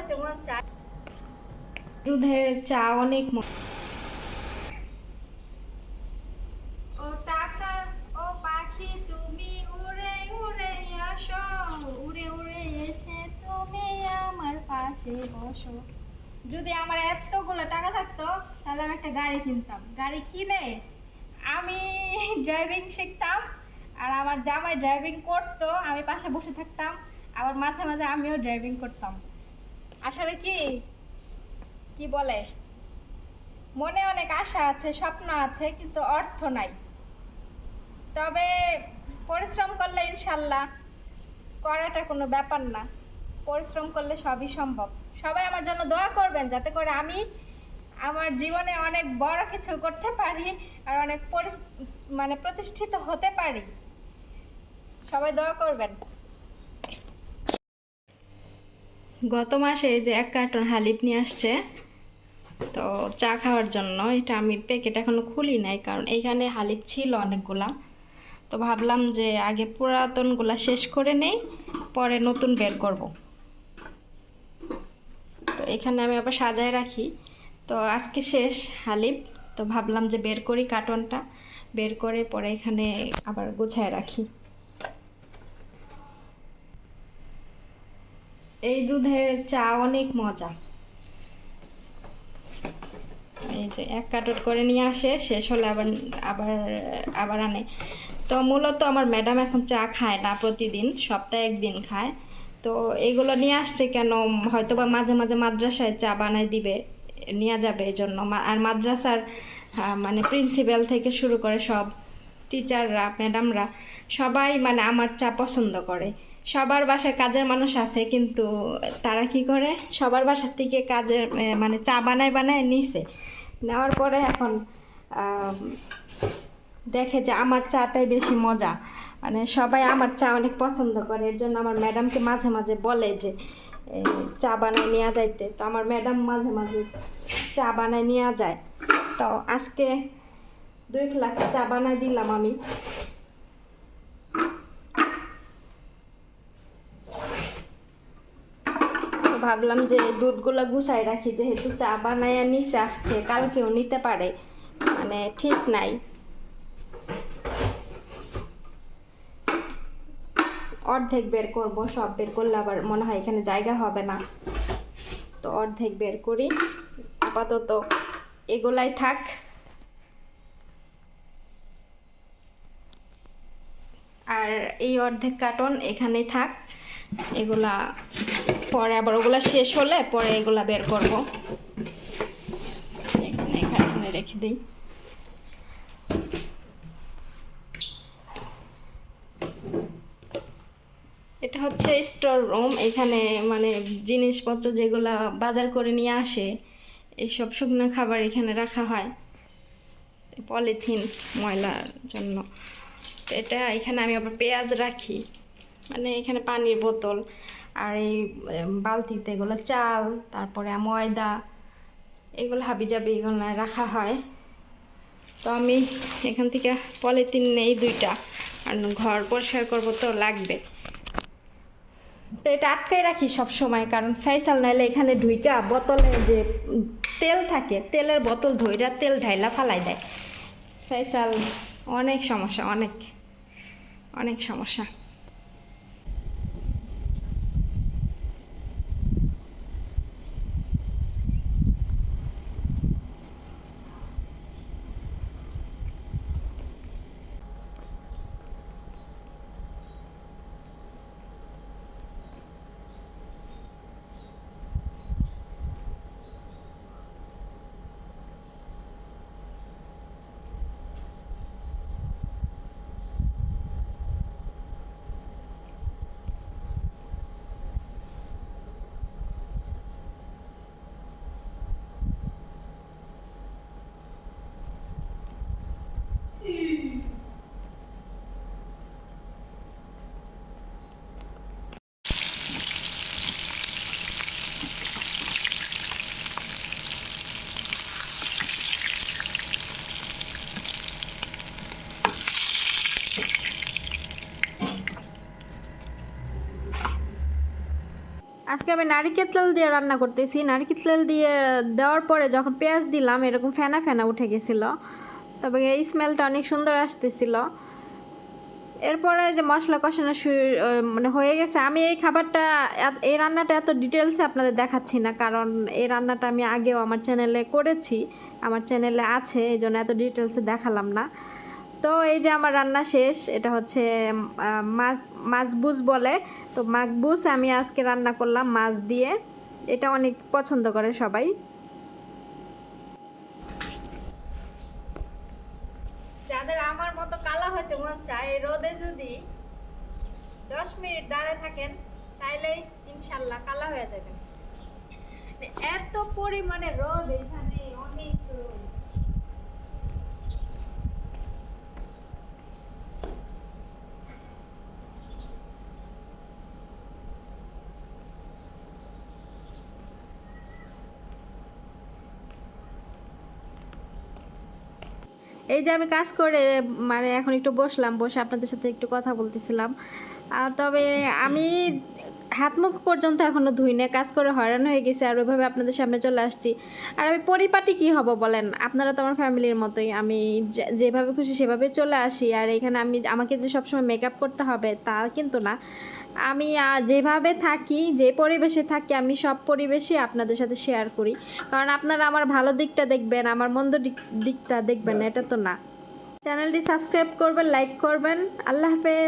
খেতে মন চায়। দুধের চা অনেক ও টাকা ও পাখি তুমি উড়ে উড়ে আসো, উড়ে উড়ে এসে তুমি আমার পাশে বসো। যদি আমার এতগুলো টাকা থাকতো তাহলে আমি একটা গাড়ি কিনতাম। গাড়ি কিনে আমি ড্রাইভিং শিখতাম, আর আমার জামাই ড্রাইভিং করতো, আমি পাশে বসে থাকতাম, আবার মাঝে মাঝে আমিও ড্রাইভিং করতাম। আসলে কি কি বলে, মনে অনেক আশা আছে, স্বপ্ন আছে, কিন্তু অর্থ নাই। তবে পরিশ্রম করলে ইনশাল্লাহ করাটা কোনো ব্যাপার না। পরিশ্রম করলে সবই সম্ভব। সবাই আমার জন্য দোয়া করবেন যাতে করে আমি আমার জীবনে অনেক বড় কিছু করতে পারি আর অনেক মানে প্রতিষ্ঠিত হতে পারি। সবাই দোয়া করবেন। গত মাসে যে 1 কার্টন হালিব নিয়ে আসছে তো চা খাওয়ার জন্য, এটা আমি প্যাকেট এখনো খুলি নাই, কারণ এইখানে হালিব ছিল অনেকগুলা। তো ভাবলাম যে আগে পুরাতনগুলা শেষ করে নেই, পরে নতুন বের করব। তো এখানে আমি আবার সাজায় রাখি। তো আজকে শেষ হালিব, তো ভাবলাম যে বের করি কার্টনটা, বের করে পরে এখানে আবার গোছায় রাখি। এই দুধের চা অনেক মজা। এই যে 1 কার্টন করে নিয়ে আসে, শেষ হলে আবার আবার আবার আনে। তো মূলত আমার ম্যাডাম এখন চা খায় না প্রতিদিন, সপ্তাহে 1 দিন খায়। তো এগুলো নিয়ে আসছে কেন, হয়তো বা মাঝে মাঝে মাদ্রাসায় চা বানায় দিবে, নিয়ে যাবে এই জন্য। আর মাদ্রাসার মানে প্রিন্সিপাল থেকে শুরু করে সব টিচাররা, ম্যাডামরা সবাই মানে আমার চা পছন্দ করে। সবার বাসায় কাজের মানুষ আছে, কিন্তু তারা কি করে, সবার বাসার থেকে কাজের মানে চা বানায় বানায় নিছে, নেওয়ার পরে এখন দেখে যে আমার চাটাই বেশি মজা। মানে সবাই আমার চা অনেক পছন্দ করে, এর জন্য আমার ম্যাডামকে মাঝে মাঝে বলে যে চা বানায় নিয়ে যাইতে। তো আমার ম্যাডাম মাঝে মাঝে চা বানায় নিয়ে যায়। তো আজকে 2 ফ্লাস্ক চা বানায় দিলাম আমি। ভাবলাম যে দুধগুলো গুছাই রাখি, যেহেতু চা বানায় নিছে আজকে, কালকেও নিতে পারে, মানে ঠিক নাই। অর্ধেক বের করব, সব বের করলে আবার মনে হয় এখানে জায়গা হবে না, তো অর্ধেক বের করি। আপাতত এগুলাই থাক। আর এই অর্ধেক কার্টন এখানেই থাক, এগুলা পরে আবার ওগুলা শেষ হলে পরে এগুলা বের করব। এখানে রেখে দিই। এটা হচ্ছে স্টোর রুম। এখানে মানে জিনিসপত্র যেগুলা বাজার করে নিয়ে আসে, এইসব শুকনো খাবার এখানে রাখা হয়, পলিথিন ময়লার জন্য। এটা এখানে আমি আবার পেঁয়াজ রাখি, মানে এখানে পানির বোতল, আর এই বালতিতে এগুলো চাল, তারপরে ময়দা, এগুলো হাবিজাবি এগুলো রাখা হয়। তো আমি এখান থেকে পলিথিন নেই 2টা, আর ঘর পরিষ্কার করবো তো লাগবে। তো এটা আটকাই রাখি সব সময়, কারণ ফেসাল নাইলে এখানে ঢুইকা বোতলে যে তেল থাকে, তেলের বোতল ধইরা তেল ঢাইলা ফালাই দেয়। ফেসাল অনেক সমস্যা, অনেক অনেক সমস্যা। আজকে আমি নারিকেল তেল দিয়ে রান্না করতেছি। নারিকেল তেল দিয়ে দেওয়ার পরে যখন পেঁয়াজ দিলাম এরকম ফেনা ফেনা উঠে গেছিল, তবে এই স্মেলটা অনেক সুন্দর আসতেছিল। এরপরে যে মশলা কষানো মানে হয়ে গেছে। আমি এই খাবারটা এই রান্নাটা এত ডিটেলসে আপনাদের দেখাচ্ছি না, কারণ এই রান্নাটা আমি আগেও আমার চ্যানেলে করেছি, আমার চ্যানেলে আছে, এই জন্য এত ডিটেলসে দেখালাম না। তো এই যে আমার রান্না শেষ। এটা হচ্ছে মাছবুজ বলে, তো মাকবুজ আমি আজকে রান্না করলাম মাছ দিয়ে। এটা অনেক পছন্দ করে সবাই। যাদের আমার মতো কালা হইতে মন চায়, রোদে যদি 10 মিনিট দাঁড়িয়ে থাকেন তাইলেই ইনশাল্লাহ কালা হয়ে যাবেন। এত পরিমাণে রোদ এখানে, অনেক রোদ। এই যে আমি কাজ করে মানে এখন একটু বসলাম, বসে আপনাদের সাথে একটু কথা বলতেছিলাম। তবে আমি হাত মুখ পর্যন্ত এখনো ধুই না, কাজ করে হয়রান হয়ে গেছি, আর ওইভাবে আপনাদের সামনে চলে আসছি। আর আমি পরিপাটি কি হব বলেন, আপনারা তো আমার ফ্যামিলির মতোই, আমি যেভাবে খুশি সেভাবে চলে আসি। আর এখানে আমাকে যে সবসময় মেকআপ করতে হবে তা কিন্তু না। আমি যেভাবে থাকি, যে পরিবেশে থাকি, আমি সব পরিবেশই আপনাদের সাথে শেয়ার করি, কারণ আপনারা আমার ভালো দিকটা দেখবেন, আমার মন্দ দিকটা দেখবেন, এটা তো না। চ্যানেলটি সাবস্ক্রাইব করবেন, লাইক করবেন। আল্লাহ হাফেজ।